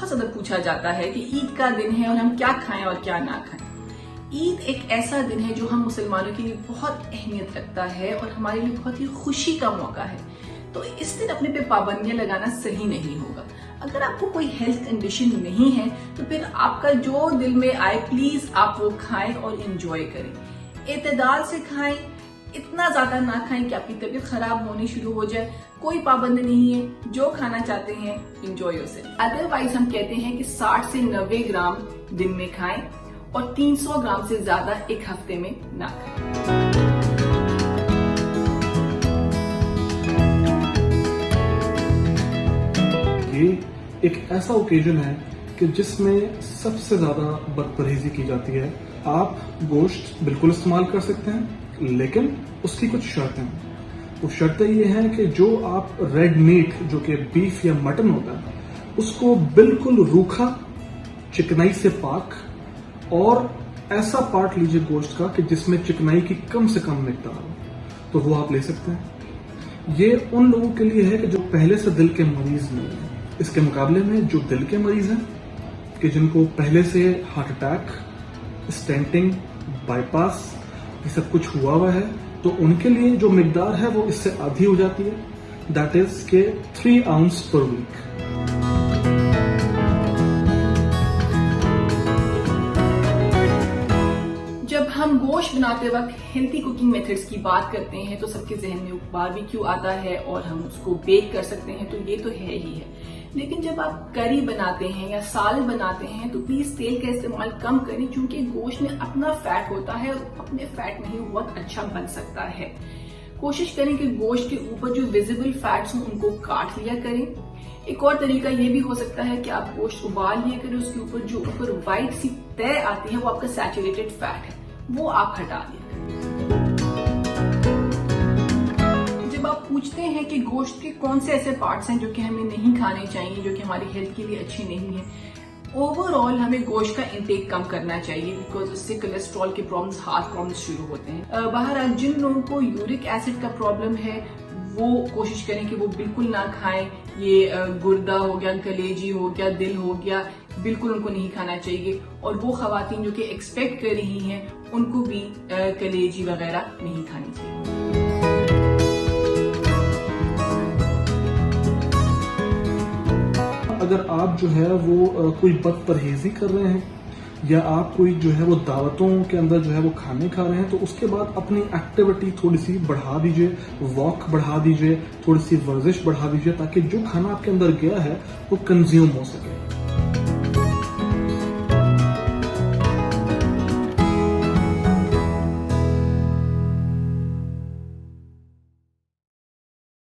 बहुत ज्यादा पूछा जाता है कि ईद का दिन है और हम क्या खाएं और क्या ना खाएं। ईद एक ऐसा दिन है जो हम मुसलमानों के लिए बहुत अहमियत रखता है और हमारे लिए बहुत ही खुशी का मौका है। तो इस दिन अपने पे पाबंदियां लगाना सही नहीं होगा। अगर आपको कोई हेल्थ कंडीशन नहीं है तो फिर आपका जो दिल में आए प्लीज आप वो खाएं और इंजॉय करें। एतदाल से खाएं, इतना ज्यादा ना खाएं कि आपकी तबीयत खराब होनी शुरू हो जाए। कोई पाबंदी नहीं है, जो खाना चाहते हैं इंजॉय योरसेल्फ। अदरवाइज हम कहते हैं कि 60 से 90 ग्राम दिन में खाएं और 300 ग्राम से ज्यादा एक हफ्ते में ना खाएं। ये एक ऐसा ओकेजन है कि जिसमें सबसे ज्यादा बदपरहेजी की जाती है। आप गोश्त बिल्कुल इस्तेमाल कर सकते हैं, लेकिन उसकी कुछ शर्तें हैं। वो शर्तें ये हैं कि जो आप रेड मीट, जो कि बीफ या मटन होता है, उसको बिल्कुल रूखा, चिकनाई से पाक और ऐसा पार्ट लीजिए गोश्त का कि जिसमें चिकनाई की कम से कम मिकदार हो, तो वो आप ले सकते हैं। ये उन लोगों के लिए है कि जो पहले से दिल के मरीज नहीं है। इसके मुकाबले में जो दिल के मरीज हैं कि जिनको पहले से हार्ट अटैक, स्टेंटिंग, बाईपास ये सब कुछ हुआ है, तो उनके लिए जो मिकदार है वो इससे आधी हो जाती है। दैट इज के 3 आउंस पर वीक। जब हम गोश्त बनाते वक्त हेल्थी कुकिंग मेथड्स की बात करते हैं तो सबके जहन में बारबेक्यू आता है और हम उसको बेक कर सकते हैं, तो ये तो है ही है। लेकिन जब आप करी बनाते हैं या साल बनाते हैं तो प्लीज तेल का इस्तेमाल कम करें, क्योंकि गोश्त में अपना फैट होता है और अपने फैट में ही बहुत अच्छा बन सकता है। कोशिश करें कि गोश्त के ऊपर जो विजिबल फैट्स हों उनको काट लिया करें। एक और तरीका ये भी हो सकता है कि आप गोश्त उबाल लिया करें, उसके ऊपर जो ऊपर व्हाइट सी तय आती है वो आपका सैचुरेटेड फैट है, वो आप हटा दिया करें। जब आप पूछते हैं कि गोश्त के कौन से ऐसे पार्ट्स हैं जो कि हमें नहीं खाने चाहिए, जो कि हमारी हेल्थ के लिए अच्छी नहीं है, ओवरऑल हमें गोश्त का इंटेक कम करना चाहिए, बिकॉज उससे कोलेस्ट्रॉल के प्रॉब्लम्स, हार्ट प्रॉब्लम्स शुरू होते हैं। बहरहाल जिन लोगों को यूरिक एसिड का प्रॉब्लम है वो कोशिश करें कि वो बिल्कुल ना खाएं। ये गुर्दा हो गया, कलेजी हो गया, दिल हो गया, बिल्कुल उनको नहीं खाना चाहिए। और वो खवातीन जो कि एक्सपेक्ट कर रही हैं उनको भी कलेजी वगैरह नहीं खानी चाहिए। अगर आप जो है वो कोई बदपरहेजी कर रहे हैं या आप कोई जो है वो दावतों के अंदर जो है वो खाने खा रहे हैं, तो उसके बाद अपनी एक्टिविटी थोड़ी सी बढ़ा दीजिए, वॉक बढ़ा दीजिए, थोड़ी सी वर्जिश बढ़ा दीजिए, ताकि जो खाना आपके अंदर गया है वो कंज्यूम हो सके।